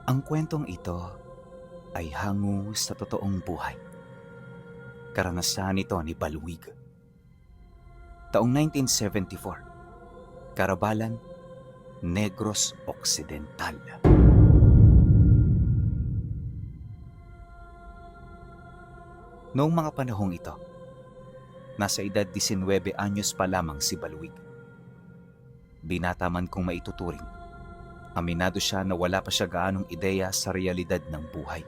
Ang kwentong ito ay hango sa totoong buhay. Karanasan ito ni Balwig. Taong 1974, Carabalan, Negros Occidental. Noong mga panahong ito, nasa edad 19 anyos pa lamang si Balwig. Binata man kung maituturing, aminado siya na wala pa siya gaanong ideya sa realidad ng buhay.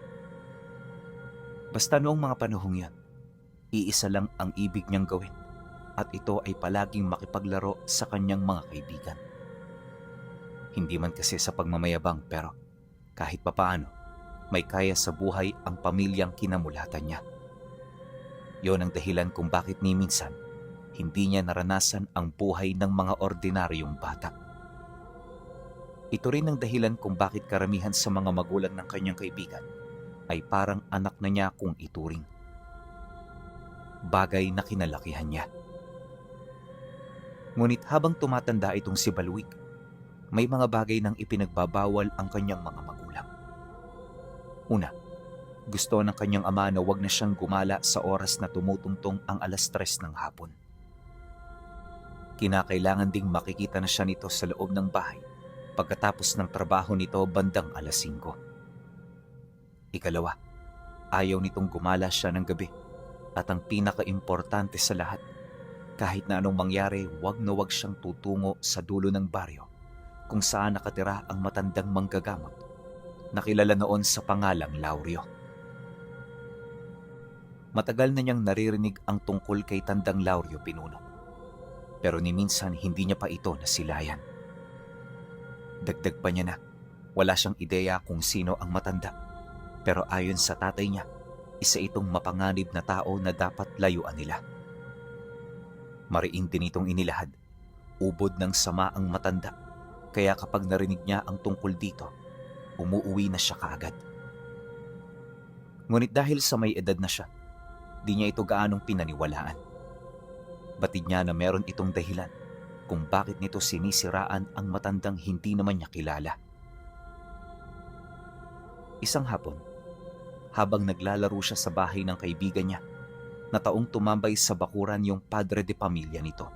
Basta noong mga panahong yan, iisa lang ang ibig niyang gawin at ito ay palaging makipaglaro sa kanyang mga kaibigan. Hindi man kasi sa pagmamayabang pero kahit papaano, may kaya sa buhay ang pamilyang kinamulatan niya. Yon ang dahilan kung bakit ni minsan hindi niya naranasan ang buhay ng mga ordinaryong bata. Ito rin ang dahilan kung bakit karamihan sa mga magulang ng kanyang kaibigan ay parang anak na niya kung ituring. Bagay na kinalakihan niya. Ngunit habang tumatanda itong si Balwig, may mga bagay nang ipinagbabawal ang kanyang mga magulang. Una, gusto ng kanyang ama na wag na siyang gumala sa oras na tumutungtong ang 3:00 ng hapon. Kinakailangan ding makikita na siya nito sa loob ng bahay pagkatapos ng trabaho nito bandang 5:00. Ikalawa, ayaw nitong gumala siya ng gabi at ang pinaka-importante sa lahat, kahit na anong mangyari, wag na wag siyang tutungo sa dulo ng baryo kung saan nakatira ang matandang manggagamot na kilala noon sa pangalang Lauryo. Matagal na niyang naririnig ang tungkol kay Tandang Lauryo Pinuno, pero ni minsan hindi niya pa ito nasilayan. Dagdag pa niya na wala siyang ideya kung sino ang matanda, pero ayon sa tatay niya, isa itong mapanganib na tao na dapat layuan nila. Mariin din itong inilahad, ubod ng sama ang matanda, kaya kapag narinig niya ang tungkol dito, umuuwi na siya kaagad. Ngunit dahil sa may edad na siya, di niya ito gaanong pinaniwalaan. Batid niya na meron itong dahilan kung bakit nito sinisiraan ang matandang hindi naman niya kilala. Isang hapon, habang naglalaro siya sa bahay ng kaibigan niya, na taong tumambay sa bakuran yung padre de pamilya nito.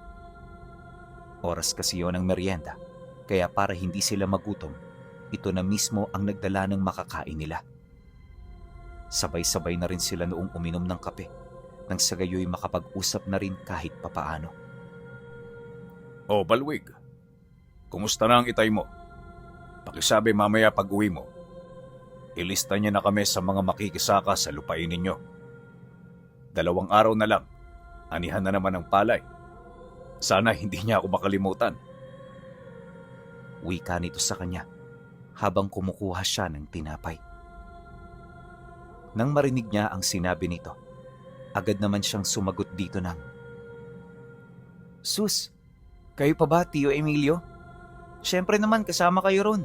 Oras kasi yon ng merienda, kaya para hindi sila magutom, ito na mismo ang nagdala ng makakain nila. Sabay-sabay na rin sila noong uminom ng kape, nang sa gayoy makapag-usap na rin kahit papaano. O Balwig, kumusta na ang itay mo? Pakisabi mamaya pag uwi mo. Ilista niya na kami sa mga makikisaka sa lupain ninyo. 2 araw na lang, anihan na naman ang palay. Sana hindi niya ako makalimutan. Wika nito sa kanya habang kumukuha siya ng tinapay. Nang marinig niya ang sinabi nito, agad naman siyang sumagot dito ng, "Sus, kayo pa ba, Tio Emilio? Siyempre naman kasama kayo ron.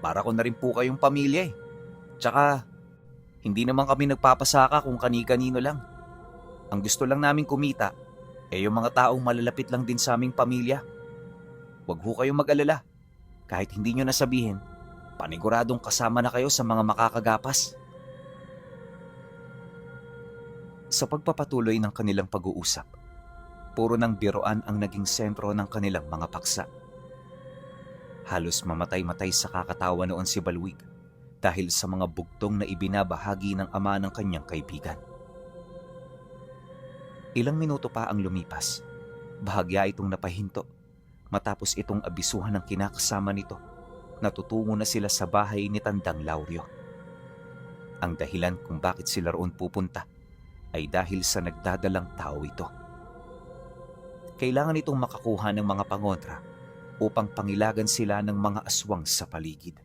Para ko na rin po kayong pamilya eh. Tsaka, hindi naman kami nagpapasaka kung kani-kanino lang. Ang gusto lang namin kumita, yung mga taong malalapit lang din sa aming pamilya. Huwag ho kayong mag-alala. Kahit hindi nyo nasabihin, paniguradong kasama na kayo sa mga makakagapas." Sa pagpapatuloy ng kanilang pag-uusap, puro ng biroan ang naging sentro ng kanilang mga paksa. Halos mamatay-matay sa kakatawa noon si Balwig dahil sa mga bugtong na ibinabahagi ng ama ng kanyang kaibigan. Ilang minuto pa ang lumipas, bahagya itong napahinto matapos itong abisuhan ng kinakasama nito na tutungo na sila sa bahay ni Tandang Lauryo. Ang dahilan kung bakit sila roon pupunta ay dahil sa nagdadalang tao ito. Kailangan itong makakuha ng mga pangontra upang pangilagan sila ng mga aswang sa paligid.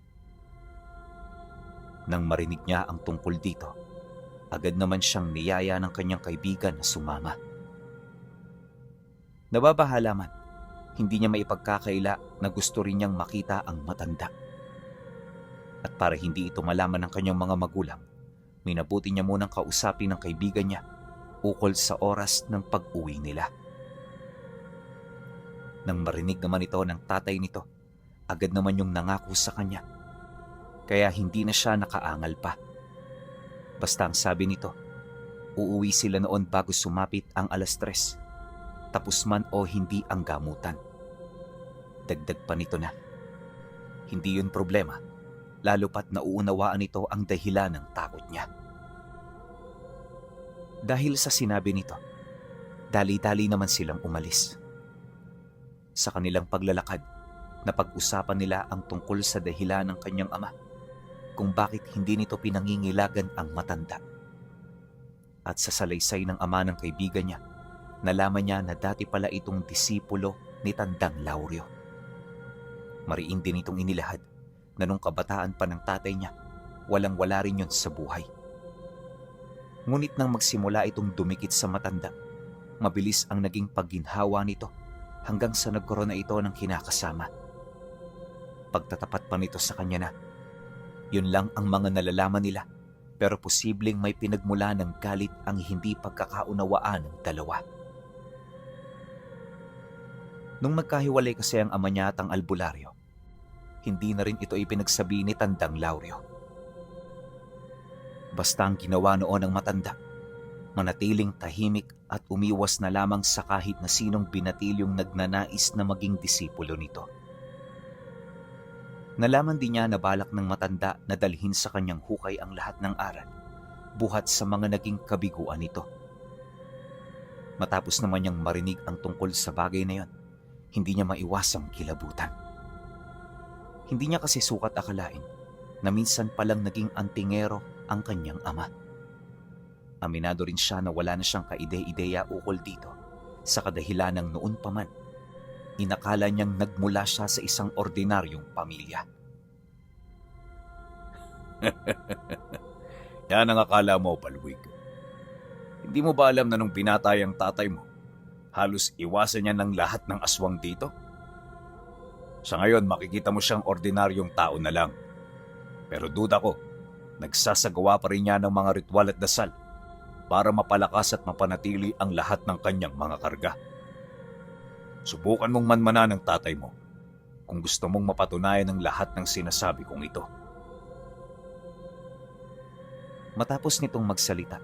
Nang marinig niya ang tungkol dito, agad naman siyang niyaya ng kanyang kaibigan na sumama. Nababahala man, hindi niya maipagkakaila na gusto rin niyang makita ang matanda. At para hindi ito malaman ng kanyang mga magulang, minabuti niya munang kausapin ng kaibigan niya ukol sa oras ng pag-uwi nila. Nang marinig naman ito ng tatay nito, agad naman yung nangako sa kanya kaya hindi na siya nakaangal pa. Basta ang sabi nito, uuwi sila noon bago sumapit ang 3:00, tapos man o hindi ang gamutan. Dagdag pa nito na, hindi yun problema, lalo pat nauunawaan nito ang dahilan ng takot niya. Dahil sa sinabi nito, dali-dali naman silang umalis. Sa kanilang paglalakad, napag-usapan nila ang tungkol sa dahilan ng kanyang ama, kung bakit hindi nito pinangingilagan ang matanda. At sa salaysay ng ama ng kaibigan niya, nalaman niya na dati pala itong disipulo ni Tandang Lauryo. Mariin din itong inilahad na nung kabataan pa ng tatay niya, walang-wala rin yun sa buhay. Ngunit nang magsimula itong dumikit sa matanda, mabilis ang naging pagginhawa nito hanggang sa nagkaroon na ito ng kinakasama. Pagtatapat pa nito sa kanya na, yun lang ang mga nalalaman nila, pero posibleng may pinagmula ng galit ang hindi pagkakaunawaan ng dalawa. Nung magkahiwalay kasi ang ama niya at ang albularyo, hindi na rin ito ipinagsabi ni Tandang Lauryo. Basta ang ginawa noon ng matanda, manatiling tahimik at umiwas na lamang sa kahit na sinong binatilyong nagnanais na maging disipulo nito. Nalaman din niya na balak ng matanda na dalhin sa kanyang hukay ang lahat ng aral, buhat sa mga naging kabiguan nito. Matapos naman niyang marinig ang tungkol sa bagay na yon, hindi niya maiwasang kilabutan. Hindi niya kasi sukat akalain na minsan palang naging antingero ang kanyang ama. Aminado rin siya na wala na siyang kaide-ideya ukol dito sa kadahilanang noon pa man inakala niyang nagmula siya sa isang ordinaryong pamilya. Yan ang akala mo, Balwig. Hindi mo ba alam na nung binatay ang tatay mo, halos iwasan niya ng lahat ng aswang dito? Sa ngayon, makikita mo siyang ordinaryong tao na lang. Pero duda ko, nagsasagawa pa rin niya ng mga ritual at dasal para mapalakas at mapanatili ang lahat ng kanyang mga karga. Subukan mong manmanan ng tatay mo kung gusto mong mapatunayan ang lahat ng sinasabi kong ito. Matapos nitong magsalita,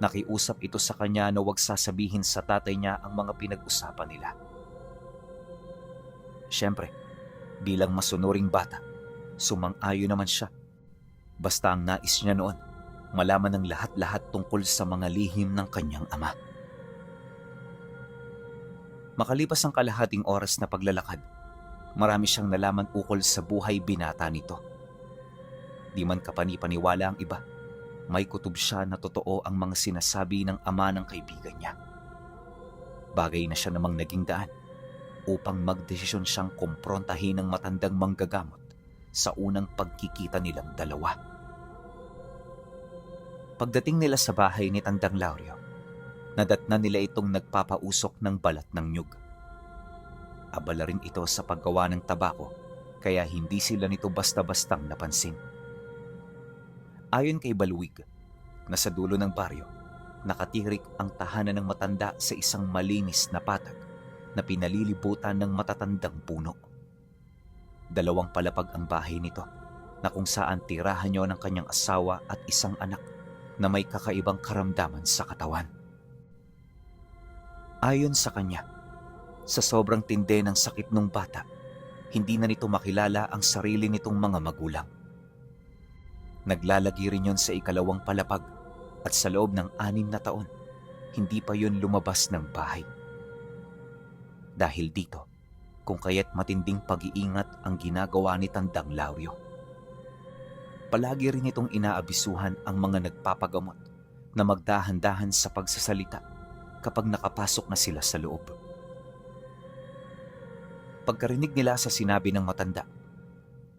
nakiusap ito sa kanya na huwag sasabihin sa tatay niya ang mga pinag-usapan nila. Siyempre, bilang masunuring bata, sumang-ayon naman siya. Basta ang nais niya noon, malaman ng lahat-lahat tungkol sa mga lihim ng kanyang ama. Makalipas ang kalahating oras na paglalakad, marami siyang nalaman ukol sa buhay binata nito. Di man kapani-paniwala ang iba, may kutob siya na totoo ang mga sinasabi ng ama ng kaibigan niya. Bagay na siya namang naging daan upang magdesisyon siyang kumprontahin ng matandang manggagamot sa unang pagkikita nilang dalawa. Pagdating nila sa bahay ni Tandang Lauryo, nadatnan nila itong nagpapausok ng balat ng nyug. Abala rin ito sa paggawa ng tabako, kaya hindi sila nito basta-bastang napansin. Ayon kay Balwig, na sa dulo ng baryo, nakatirik ang tahanan ng matanda sa isang malinis na patag na pinalilibutan ng matatandang puno. 2 palapag ang bahay nito, na kung saan tirahan niyo ng kanyang asawa at isang anak na may kakaibang karamdaman sa katawan. Ayon sa kanya, sa sobrang tindi ng sakit ng bata, hindi na nito makilala ang sarili nitong mga magulang. Naglalagi rin yon sa 2 palapag at sa loob ng 6 na taon, hindi pa yon lumabas ng bahay. Dahil dito, kung kaya't matinding pag-iingat ang ginagawa ni Tandang Lauryo. Palagi rin itong inaabisuhan ang mga nagpapagamot na magdahan-dahan sa pagsasalita kapag nakapasok na sila sa loob. Pagkarinig nila sa sinabi ng matanda,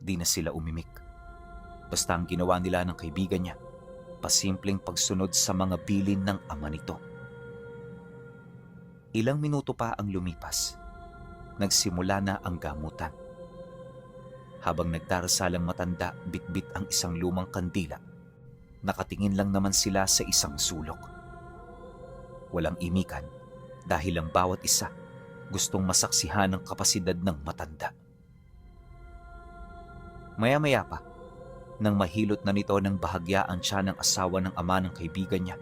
di na sila umimik. Basta ang ginawa nila ng kaibigan niya, pasimpleng pagsunod sa mga bilin ng ama nito. Ilang minuto pa ang lumipas, nagsimula na ang gamutan. Habang nagdarasal ang matanda, bitbit ang isang lumang kandila, nakatingin lang naman sila sa isang sulok. Walang imikan dahil ang bawat isa gustong masaksihan ang kapasidad ng matanda. Maya-maya pa, nang mahilot na nito ng bahagyaan siya ng asawa ng ama ng kaibigan niya.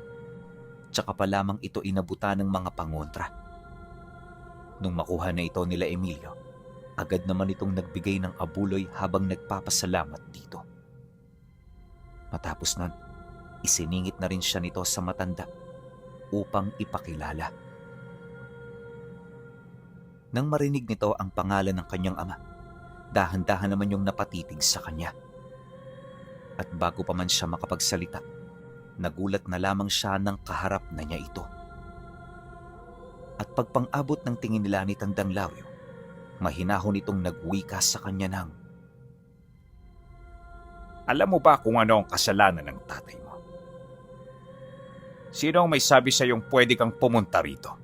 Tsaka pa lamang ito inabutan ng mga pangontra. Nung makuha na ito nila Emilio, agad naman itong nagbigay ng abuloy habang nagpapasalamat dito. Matapos nun, isiningit na rin siya nito sa matanda upang ipakilala. Nang marinig nito ang pangalan ng kanyang ama, dahan-dahan naman yung napatitig sa kanya. At bago pa man siya makapagsalita, nagulat na lamang siya nang kaharap na niya ito. At pagpang-abot ng tingin nila ni Tandang Lauryo, mahinahon itong nagwika sa kanya ng, Alam mo ba kung ano ang kasalanan ng tatay mo? Sino ang may sabi sa iyong pwede kang pumunta rito?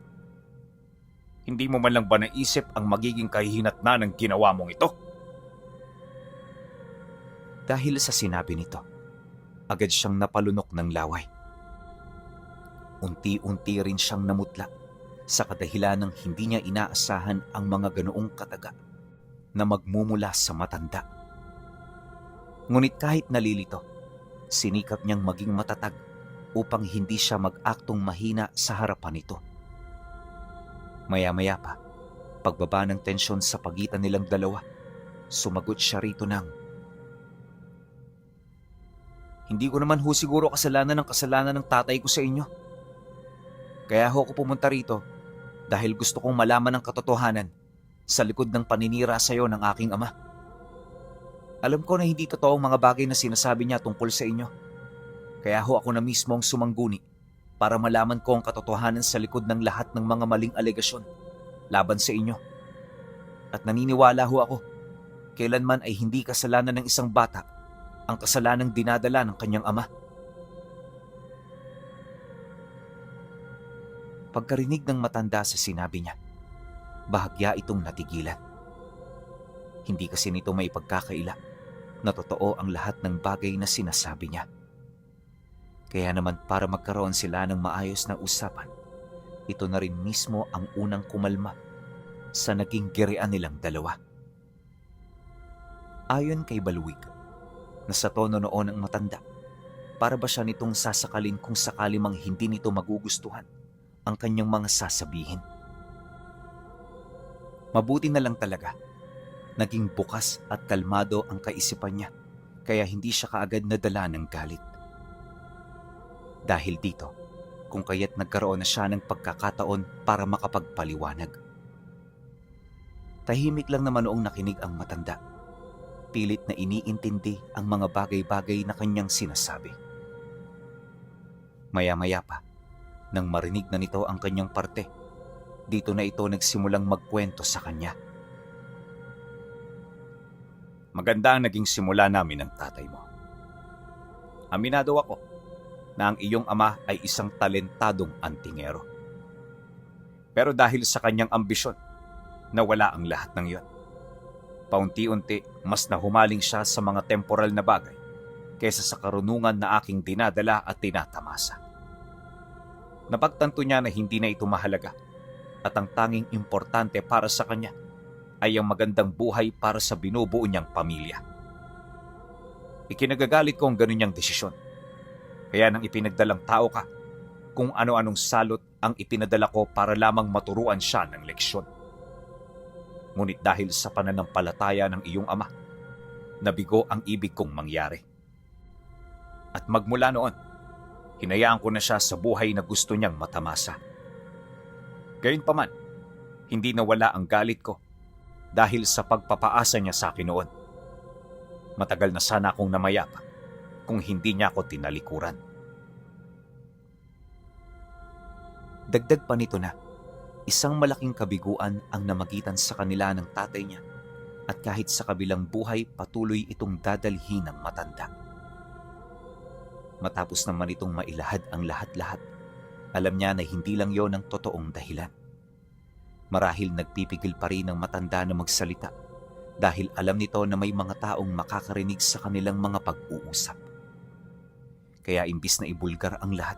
Hindi mo man lang ba naisip ang magiging kahihinatnan ng ginawa mong ito? Dahil sa sinabi nito, agad siyang napalunok ng laway. Unti-unti rin siyang namutla sa kadahilan ng hindi niya inaasahan ang mga ganoong kataga na magmumula sa matanda. Ngunit kahit nalilito, sinikap niyang maging matatag upang hindi siya mag-aktong mahina sa harapan nito. Maya-maya pa, pagbaba ng tensyon sa pagitan nilang dalawa, sumagot siya rito ng, Hindi ko naman ho siguro kasalanan ng tatay ko sa inyo. Kaya ho ako pumunta rito dahil gusto kong malaman ang katotohanan sa likod ng paninira sa iyo ng aking ama. Alam ko na hindi totoo ang mga bagay na sinasabi niya tungkol sa inyo. Kaya ho ako na mismo ang sumangguni para malaman ko ang katotohanan sa likod ng lahat ng mga maling alegasyon laban sa inyo. At naniniwala ho ako, kailanman ay hindi kasalanan ng isang bata ang kasalanang dinadala ng kanyang ama. Pagkarinig ng matanda sa sinabi niya, bahagya itong natigilan. Hindi kasi nito may pagkakaila na totoo ang lahat ng bagay na sinasabi niya. Kaya naman para magkaroon sila ng maayos na usapan, ito na rin mismo ang unang kumalma sa naging girian nilang dalawa. Ayon kay Balwig, na sa tono noon ang matanda, para ba siya nitong sasakalin kung sakali mang hindi nito magugustuhan ang kanyang mga sasabihin. Mabuti na lang talaga, naging bukas at kalmado ang kaisipan niya, kaya hindi siya kaagad nadala ng galit. Dahil dito, kung kaya't nagkaroon na siya ng pagkakataon para makapagpaliwanag. Tahimik lang naman noong nakinig ang matanda. Pilit na iniintindi ang mga bagay-bagay na kanyang sinasabi. Maya-maya pa, nang marinig na nito ang kanyang parte, dito na ito nagsimulang magkwento sa kanya. Maganda ang naging simula namin ng tatay mo. Aminado ako na ang iyong ama ay isang talentadong antingero. Pero dahil sa kanyang ambisyon, nawala ang lahat ng iyon. Paunti-unti, mas nahumaling siya sa mga temporal na bagay kaysa sa karunungan na aking dinadala at tinatamasa. Napagtanto niya na hindi na ito mahalaga at ang tanging importante para sa kanya ay ang magandang buhay para sa binubuo niyang pamilya. Ikinagagalit ko ang ganun niyang desisyon. Kaya nang ipinagdalang tao ka, kung ano-anong salot ang ipinadala ko para lamang maturuan siya ng leksyon. Ngunit dahil sa pananampalataya ng iyong ama, nabigo ang ibig kong mangyari. At magmula noon, hinayaan ko na siya sa buhay na gusto niyang matamasa. Gayunpaman, hindi nawala ang galit ko dahil sa pagpapaasa niya sa akin noon. Matagal na sana akong namayapa kung hindi niya ako tinalikuran. Dagdag pa nito na, isang malaking kabiguan ang namagitan sa kanila ng tatay niya at kahit sa kabilang buhay patuloy itong dadalhin ng matanda. Matapos naman itong mailahad ang lahat-lahat, alam niya na hindi lang yon ang totoong dahilan. Marahil nagpipigil pa rin ang matanda na magsalita dahil alam nito na may mga taong makakarinig sa kanilang mga pag-uusap. Kaya imbis na ibulgar ang lahat,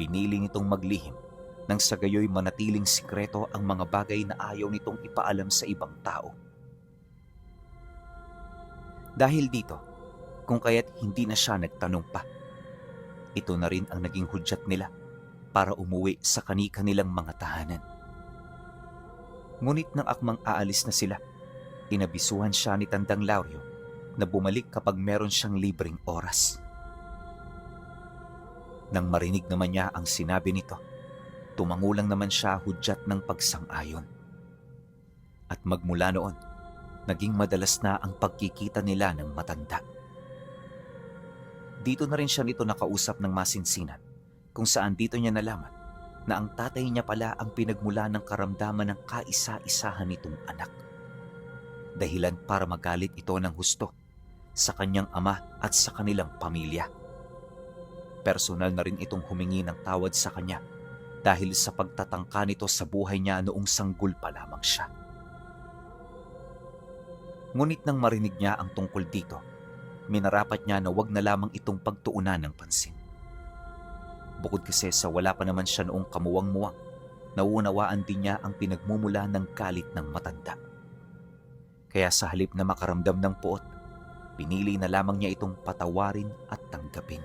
pinili nitong maglihim nang sa gayoy manatiling sikreto ang mga bagay na ayaw nitong ipaalam sa ibang tao. Dahil dito, kung kaya't hindi na siya nagtanong pa. Ito na rin ang naging hudyat nila para umuwi sa kani-kanilang mga tahanan. Ngunit nang akmang aalis na sila, inabisuhan siya ni Tandang Lauryo na bumalik kapag meron siyang libreng oras. Nang marinig naman niya ang sinabi nito, tumangulang naman siya hudyat ng pagsang-ayon. At magmula noon, naging madalas na ang pagkikita nila ng matanda. Dito na rin siya nito nakausap ng masinsinan, kung saan dito niya nalaman na ang tatay niya pala ang pinagmula ng karamdaman ng kaisa-isahan nitong anak. Dahilan para magalit ito ng husto sa kanyang ama at sa kanilang pamilya. Personal na rin itong humingi ng tawad sa kanya dahil sa pagtatangka nito sa buhay niya noong sanggol pa lamang siya. Ngunit nang marinig niya ang tungkol dito, minarapat niya na wag na lamang itong pagtuunan ng pansin. Bukod kasi sa wala pa naman siya noong kamuwang-muwang, nauunawaan din niya ang pinagmumula ng galit ng matanda. Kaya sa halip na makaramdam ng puot, pinili na lamang niya itong patawarin at tanggapin.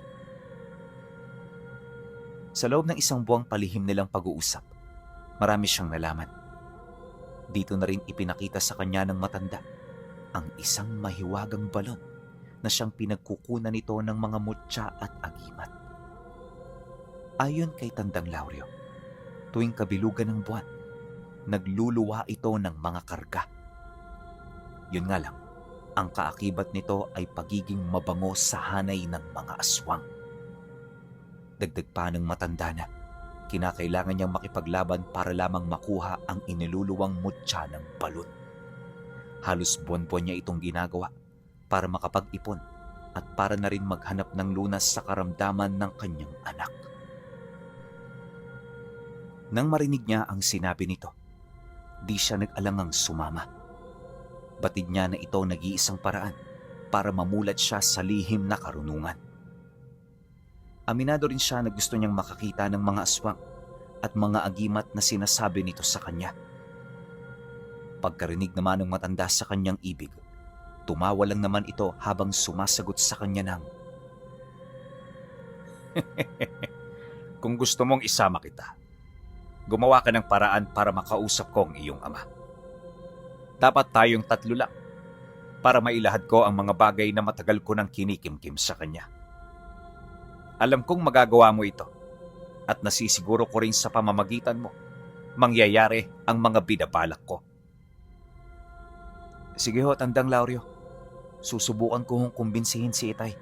Sa loob ng isang buwang palihim nilang pag-uusap, marami siyang nalaman. Dito na rin ipinakita sa kanya ng matanda ang isang mahiwagang balon na siyang pinagkukunan nito ng mga mutya at agimat. Ayon kay Tandang Lauryo, tuwing kabilugan ng buwan, nagluluwa ito ng mga karga. Yun nga lang, ang kaakibat nito ay pagiging mabango sa hanay ng mga aswang. Dagdag pa ng matanda na, kinakailangan niyang makipaglaban para lamang makuha ang iniluluwang mutya ng balon. Halos buwan-buwan niya itong ginagawa para makapag-ipon at para na rin maghanap ng lunas sa karamdaman ng kanyang anak. Nang marinig niya ang sinabi nito, di siya nag-alangang sumama. Batid niya na ito nag-iisang paraan para mamulat siya sa lihim na karunungan. Aminado rin siya na gusto niyang makakita ng mga aswang at mga agimat na sinasabi nito sa kanya. Pagkarinig naman ng matanda sa kanyang ibig, tumawa lang naman ito habang sumasagot sa kanya ng, Kung gusto mong isama kita, gumawa ka ng paraan para makausap ko ang iyong ama. Dapat tayong tatlo lang para mailahad ko ang mga bagay na matagal ko nang kinikimkim sa kanya. Alam kong magagawa mo ito at nasisiguro ko rin sa pamamagitan mo, mangyayari ang mga binabalak ko. Sige ho, Tandang Lauryo. Susubukan ko hong kumbinsihin si Itay.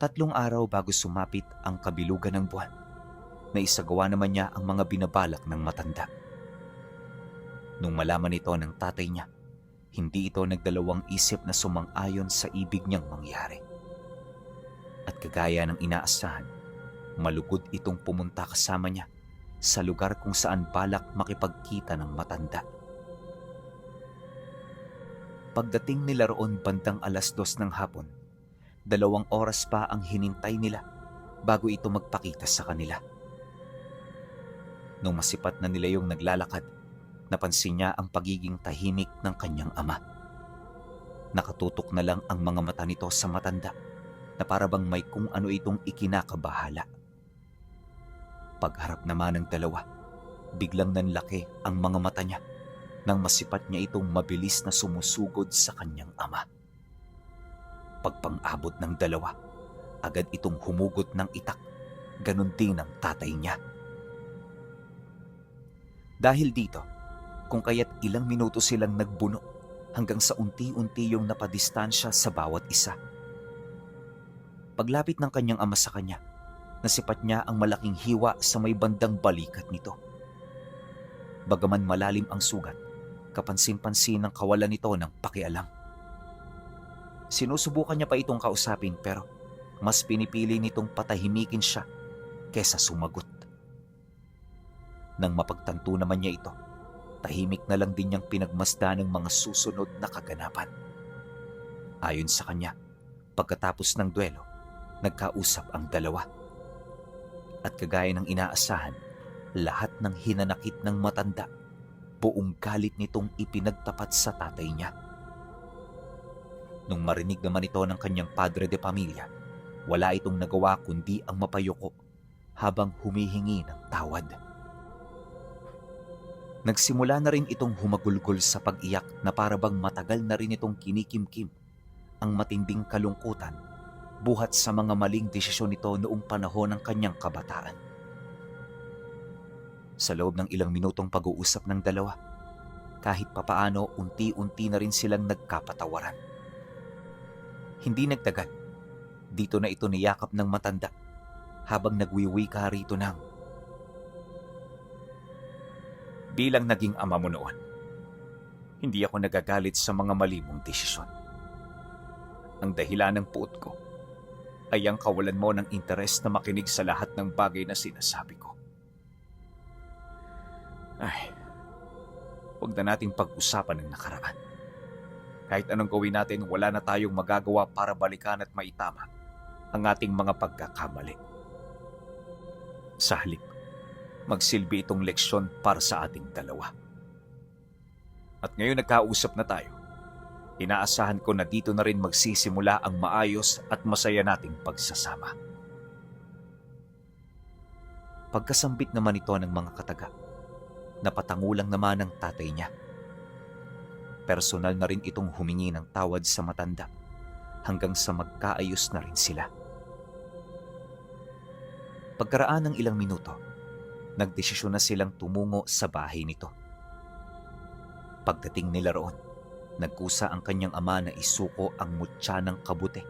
3 araw bago sumapit ang kabilugan ng buwan, naisagawa naman niya ang mga binabalak ng matanda. Nung malaman ito ng tatay niya, hindi ito nagdalawang isip na sumang-ayon sa ibig niyang mangyari. At kagaya ng inaasahan, malugod itong pumunta kasama niya sa lugar kung saan balak makipagkita ng matanda. Pagdating nila roon bandang 2:00 ng hapon, 2 oras pa ang hinintay nila bago ito magpakita sa kanila. Nung masipat na nila yung naglalakad, napansin niya ang pagiging tahimik ng kanyang ama. Nakatutok na lang ang mga mata nito sa matanda na para bang may kung ano itong ikinakabahala. Pagharap naman ng dalawa, biglang nanlaki ang mga mata niya nang masipat niya itong mabilis na sumusugod sa kanyang ama. Pagpang-abot ng dalawa, agad itong humugot ng itak, ganun din ang tatay niya. Dahil dito, kung kaya't ilang minuto silang nagbuno hanggang sa unti-unti yung napadistansya sa bawat isa. Paglapit ng kanyang ama sa kanya, nasipat niya ang malaking hiwa sa may bandang balikat nito. Bagaman malalim ang sugat, kapansin-pansin ng kawalan nito ng pakialam. Sinusubukan niya pa itong kausapin pero mas pinipili nitong patahimikin siya kesa sumagot. Nang mapagtanto naman niya ito, tahimik na lang din niyang pinagmasdan ng mga susunod na kaganapan. Ayon sa kanya, pagkatapos ng duelo, nagkausap ang dalawa. At kagaya ng inaasahan, lahat ng hinanakit ng matanda, buong galit nitong ipinagtapat sa tatay niya. Nung marinig naman ito ng kanyang padre de pamilya, wala itong nagawa kundi ang mapayuko habang humihingi ng tawad. Nagsimula na rin itong humagulgol sa pag-iyak na para bang matagal na rin itong kinikimkim ang matinding kalungkutan buhat sa mga maling desisyon nito noong panahon ng kanyang kabataan. Sa loob ng ilang minutong pag-uusap ng dalawa, kahit papaano unti-unti na rin silang nagkapatawaran. Hindi nagtagal, dito na ito niyakap ng matanda habang nagwiwika rito ng, "Bilang naging ama mo noon, hindi ako nagagalit sa mga mali mong desisyon. Ang dahilan ng puot ko ay ang kawalan mo ng interes na makinig sa lahat ng bagay na sinasabi ko. Ay, huwag na nating pag-usapan ng nakaraan. Kahit anong gawin natin, wala na tayong magagawa para balikan at maitama ang ating mga pagkakamali. Sa halip, magsilbi itong leksyon para sa ating dalawa. At ngayon nagkausap na tayo, inaasahan ko na dito na rin magsisimula ang maayos at masaya nating pagsasama." Pagkasambit naman ito ng mga kataga, napatangulang naman ng tatay niya. Personal na rin itong humingi ng tawad sa matanda hanggang sa magkaayos na rin sila. Pagkaraan ng ilang minuto, nagdesisyon na silang tumungo sa bahay nito. Pagdating nila roon, nagkusa ang kanyang ama na isuko ang mutya ng kabute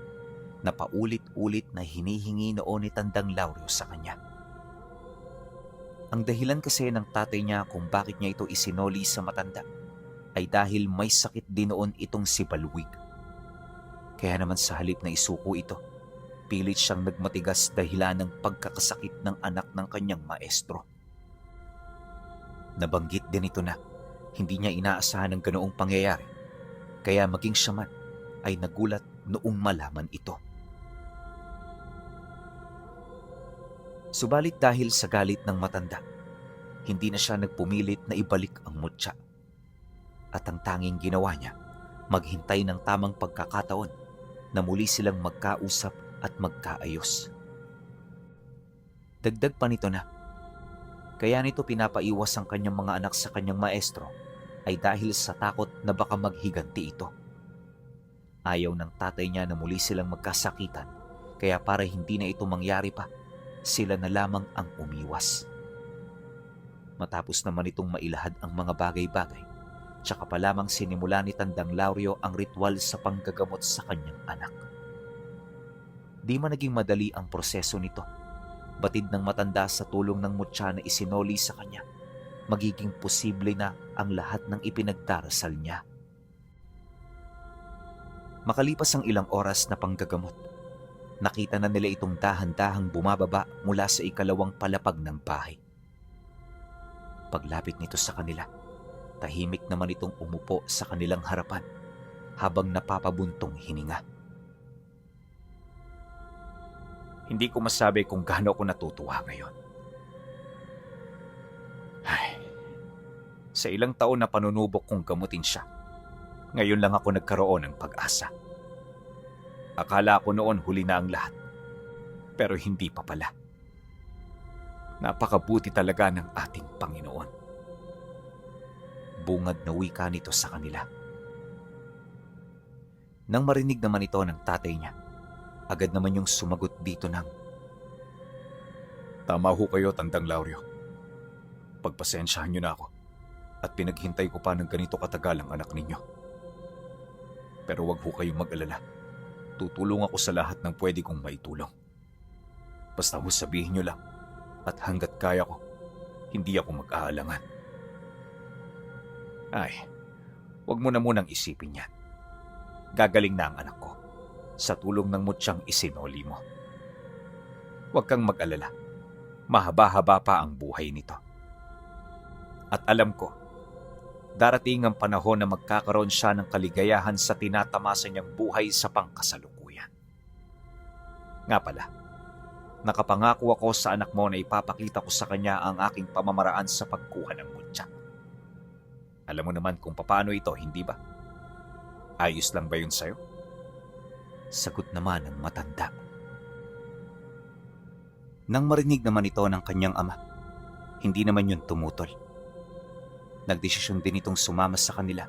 na paulit-ulit na hinihingi noon ni Tandang Lauryo sa kanya. Ang dahilan kasi ng tatay niya kung bakit niya ito isinoli sa matanda ay dahil may sakit din noon itong si Balwig. Kaya naman sa halip na isuko ito, pilit siyang nagmatigas dahilan ng pagkakasakit ng anak ng kanyang maestro. Nabanggit din ito na hindi niya inaasahan ng ganoong pangyayari, kaya maging siya man ay nagulat noong malaman ito. Subalit dahil sa galit ng matanda, hindi na siya nagpumilit na ibalik ang mutya. At ang tanging ginawa niya, maghintay ng tamang pagkakataon na muli silang magkausap at magkaayos. Dagdag pa nito na, kaya nito pinapaiwas ang kanyang mga anak sa kanyang maestro ay dahil sa takot na baka maghiganti ito. Ayaw ng tatay niya na muli silang magkasakitan, kaya para hindi na ito mangyari pa, sila na lamang ang umiwas. Matapos naman itong mailahad ang mga bagay-bagay, tsaka pa lamang sinimula ni Tandang Lauryo ang ritual sa panggagamot sa kanyang anak. Di man naging madali ang proseso nito. Batid ng matanda sa tulong ng mutya na isinoli sa kanya, magiging posible na ang lahat ng ipinagdarasal niya. Makalipas ang ilang oras na panggagamot, nakita na nila itong dahan-dahang bumababa mula sa ikalawang palapag ng bahay. Paglapit nito sa kanila, tahimik naman itong umupo sa kanilang harapan habang napapabuntong hininga. Hindi ko masabi kung gaano ako natutuwa ngayon. Ay, sa ilang taon na panunubok kong gamutin siya, ngayon lang ako nagkaroon ng pag-asa. Akala ko noon huli na ang lahat, pero hindi pa pala. Napakabuti talaga ng ating Panginoon. Bungad na wika nito sa kanila. Nang marinig naman ito ng tatay niya, agad naman yung sumagot dito ng, "Tama ho kayo, Tandang Lauryo. Pagpasensyahan niyo na ako at pinaghintay ko pa ng ganito katagal ang anak ninyo. Pero wag ho kayong mag-alala. Tutulong ako sa lahat ng pwede kong maitulong. Basta ho sabihin niyo lang at hanggat kaya ko, hindi ako mag-aalangan." Ay, wag mo na munang isipin yan. Gagaling na ang anak ko sa tulong ng mutsyang isinoli mo. Huwag kang mag-alala. Mahaba-haba pa ang buhay nito. At alam ko, darating ang panahon na magkakaroon siya ng kaligayahan sa tinatamasa niyang buhay sa pangkasalukuyan. Nga pala, nakapangako ako sa anak mo na ipapakita ko sa kanya ang aking pamamaraan sa pagkuha ng mutya. Alam mo naman kung paano ito, hindi ba? Ayos lang ba yun sa'yo? Sagot naman ng matanda. Nang marinig naman ito ng kanyang ama, hindi naman yun tumutol. Nagdesisyon din itong sumama sa kanila.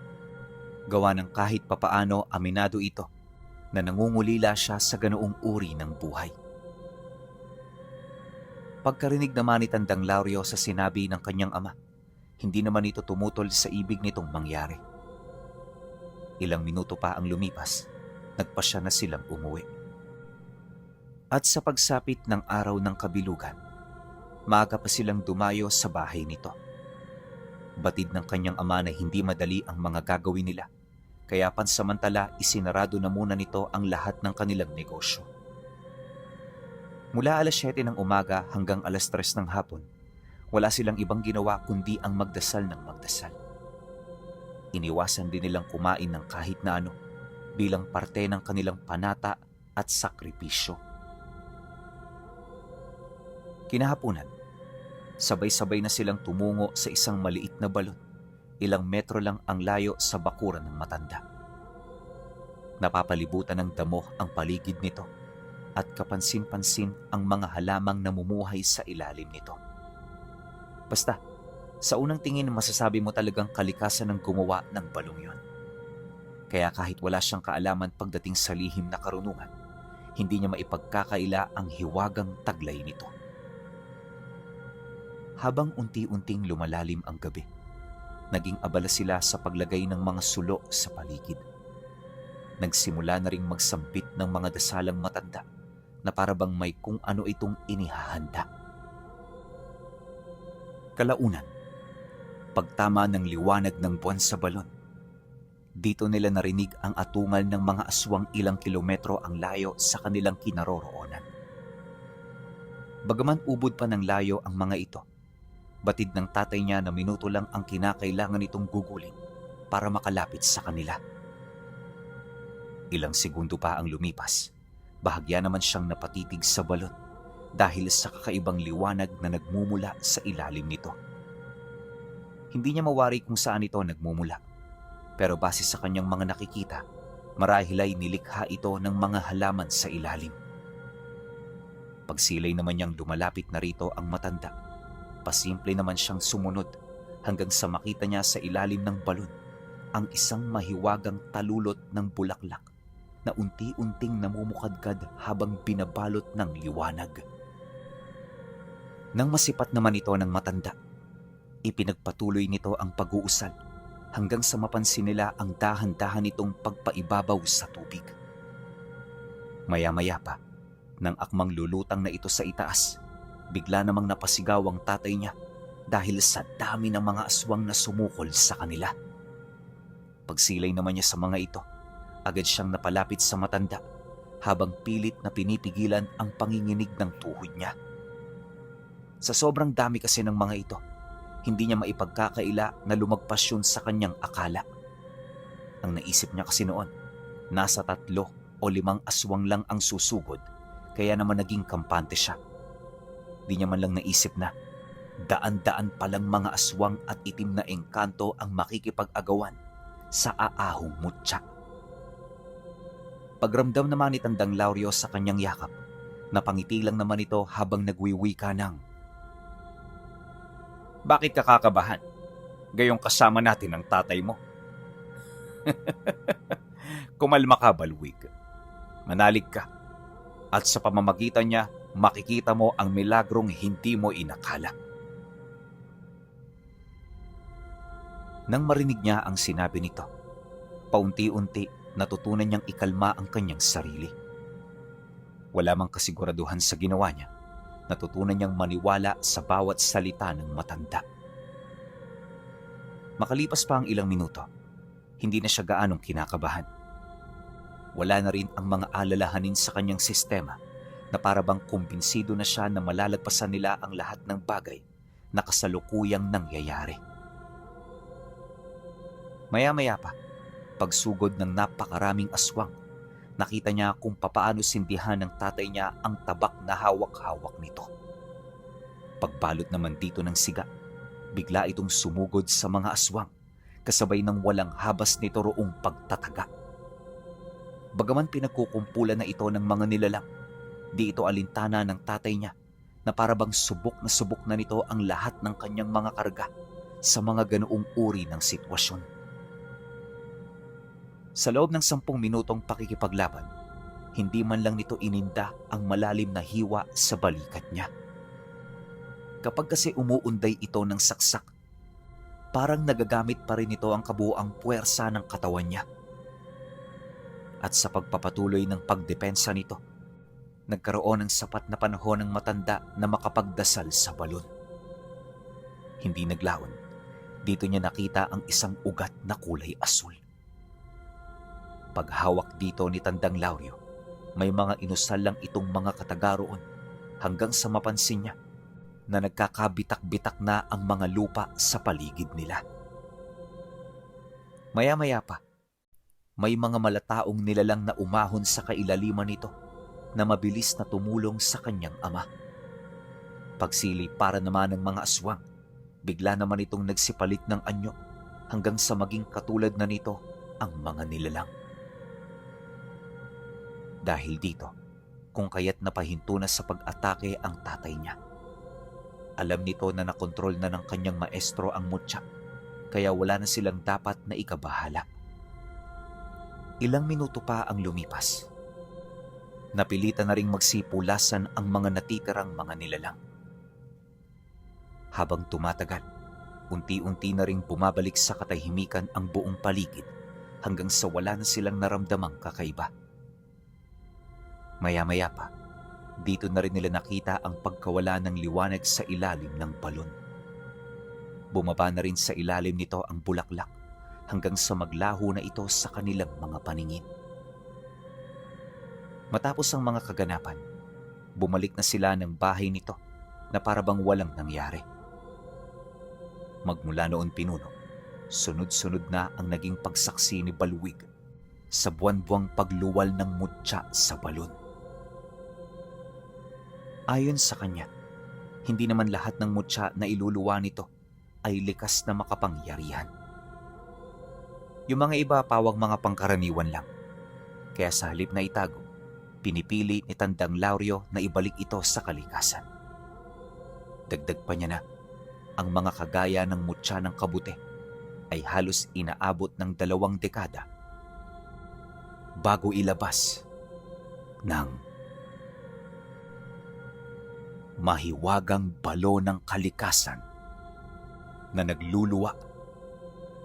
Gawa ng kahit papaano aminado ito na nangungulila siya sa ganoong uri ng buhay. Pagkarinig naman ni Tandang Lauryo sa sinabi ng kanyang ama, hindi naman ito tumutol sa ibig nitong mangyari. Ilang minuto pa ang lumipas, nagpasya na silang umuwi. At sa pagsapit ng araw ng kabilugan, maaga pa silang dumayo sa bahay nito. Batid ng kanyang ama na hindi madali ang mga gagawin nila, kaya pansamantala isinarado na muna nito ang lahat ng kanilang negosyo. Mula alas 7 ng umaga hanggang alas 3 ng hapon, wala silang ibang ginawa kundi ang magdasal ng magdasal. Iniwasan din nilang kumain ng kahit na ano bilang parte ng kanilang panata at sakripisyo. Kinahaponan, sabay-sabay na silang tumungo sa isang maliit na balon. Ilang metro lang ang layo sa bakuran ng matanda. Napapalibutan ng damo ang paligid nito at kapansin-pansin ang mga halamang namumuhay sa ilalim nito. Basta, sa unang tingin masasabi mo talagang kalikasan ng gumawa ng balong yon. Kaya kahit wala siyang kaalaman pagdating sa lihim na karunungan, hindi niya maipagkakaila ang hiwagang taglay nito. Habang unti-unting lumalalim ang gabi, naging abala sila sa paglagay ng mga sulo sa paligid. Nagsimula na ring magsambit ng mga dasalang matanda na parabang may kung ano itong inihahanda. Kalaunan, pagtama ng liwanag ng buwan sa balon, dito nila narinig ang atungal ng mga aswang ilang kilometro ang layo sa kanilang kinaroroonan. Bagaman ubod pa ng layo ang mga ito, batid ng tatay niya na minuto lang ang kinakailangan itong gugulin para makalapit sa kanila. Ilang segundo pa ang lumipas, bahagya naman siyang napatitig sa balon dahil sa kakaibang liwanag na nagmumula sa ilalim nito. Hindi niya mawari kung saan ito nagmumula, pero base sa kanyang mga nakikita, marahil ay nilikha ito ng mga halaman sa ilalim. Pagsilay naman niyang lumalapit na rito ang matanda, pasimple naman siyang sumunod hanggang sa makita niya sa ilalim ng balon ang isang mahiwagang talulot ng bulaklak na unti-unting namumukadkad habang binabalot ng liwanag. Nang masipat naman ito ng matanda, ipinagpatuloy nito ang pag-uusal hanggang sa mapansin nila ang dahan-dahan nitong pagpaibabaw sa tubig. Maya-maya pa, nang akmang lulutang na ito sa itaas, bigla namang napasigaw ang tatay niya dahil sa dami ng mga aswang na sumukol sa kanila. Pagsilay naman niya sa mga ito, agad siyang napalapit sa matanda habang pilit na pinipigilan ang panginginig ng tuhod niya. Sa sobrang dami kasi ng mga ito, hindi niya maipagkakaila na lumagpas yun sa kanyang akala. Ang naisip niya kasi noon, nasa 3 o 5 aswang lang ang susugod, kaya naman naging kampante siya. Di niya man lang naisip na daan-daan palang mga aswang at itim na engkanto ang makikipag-agawan sa aahong mutya. Pagramdam naman ni Tandang Lauryo sa kanyang yakap, napangiti lang naman ito habang nagwiwika ng, Bakit ka kakabahan? Gayong kasama natin ang tatay mo. Kumalma ka, Balwig. Manalig ka. At sa pamamagitan niya, makikita mo ang milagrong hindi mo inakala. Nang marinig niya ang sinabi nito, paunti-unti natutunan niyang ikalma ang kanyang sarili. Wala mang kasiguraduhan sa ginawa niya, natutunan niyang maniwala sa bawat salita ng matanda. Makalipas pa ang ilang minuto, hindi na siya gaanong kinakabahan. Wala na rin ang mga alalahanin sa kanyang sistema na parabang kumbinsido na siya na malalagpasan nila ang lahat ng bagay na kasalukuyang nangyayari. Maya-maya pa, pagsugod ng napakaraming aswang, nakita niya kung papaano sindihan ng tatay niya ang tabak na hawak-hawak nito. Pagbalot naman dito ng siga, bigla itong sumugod sa mga aswang, kasabay ng walang habas nito roong pagtataga. Bagaman pinagkukumpulan na ito ng mga nilalang, di ito alintana ng tatay niya na parabang subok na nito ang lahat ng kanyang mga karga sa mga ganoong uri ng sitwasyon. Sa loob ng 10 minutong pakikipaglaban, hindi man lang nito ininda ang malalim na hiwa sa balikat niya. Kapag kasi umuunday ito ng saksak, parang nagagamit pa rin ito ang kabuuang puwersa ng katawan niya. At sa pagpapatuloy ng pagdepensa nito, nagkaroon ng sapat na panahon ng matanda na makapagdasal sa balon. Hindi naglaon, dito niya nakita ang isang ugat na kulay asul. Paghawak dito ni Tandang Lauryo, may mga inusal lang itong mga katagaroon hanggang sa mapansin niya na nagkakabitak-bitak na ang mga lupa sa paligid nila. Maya-maya pa, may mga malataong nilalang na umahon sa kailaliman nito na mabilis na tumulong sa kanyang ama. Pagsili para naman ng mga aswang, bigla naman itong nagsipalit ng anyo hanggang sa maging katulad na nito ang mga nilalang. Dahil dito, kung kaya't napahinto na sa pag-atake ang tatay niya. Alam nito na nakontrol na ng kanyang maestro ang mutya, kaya wala na silang dapat na ikabahala. Ilang minuto pa ang lumipas. Napilitan na ring magsipulasan ang mga natitirang mga nilalang. Habang tumatagal, unti-unti na ring bumabalik sa katahimikan ang buong paligid hanggang sa wala na silang naramdamang kakaiba. Maya-maya pa, dito na rin nila nakita ang pagkawala ng liwanag sa ilalim ng balon. Bumaba na rin sa ilalim nito ang bulaklak hanggang sa maglaho na ito sa kanilang mga paningin. Matapos ang mga kaganapan, bumalik na sila ng bahay nito na parabang walang nangyari. Magmula noon pinuno, sunod-sunod na ang naging pagsaksi ni Balwig sa buwan-buwang pagluwal ng mutya sa balon. Ayon sa kanya, hindi naman lahat ng mutya na iluluwa nito ay likas na makapangyarihan. Yung mga iba pawang mga pangkaraniwan lang. Kaya sa halip na itago, pinipili ni Tandang Lauryo na ibalik ito sa kalikasan. Dagdag pa niya na, ang mga kagaya ng mutya ng kabute ay halos inaabot ng 2 dekada bago ilabas ng mahiwagang balon ng kalikasan na nagluluwa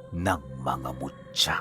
ng mga mutya.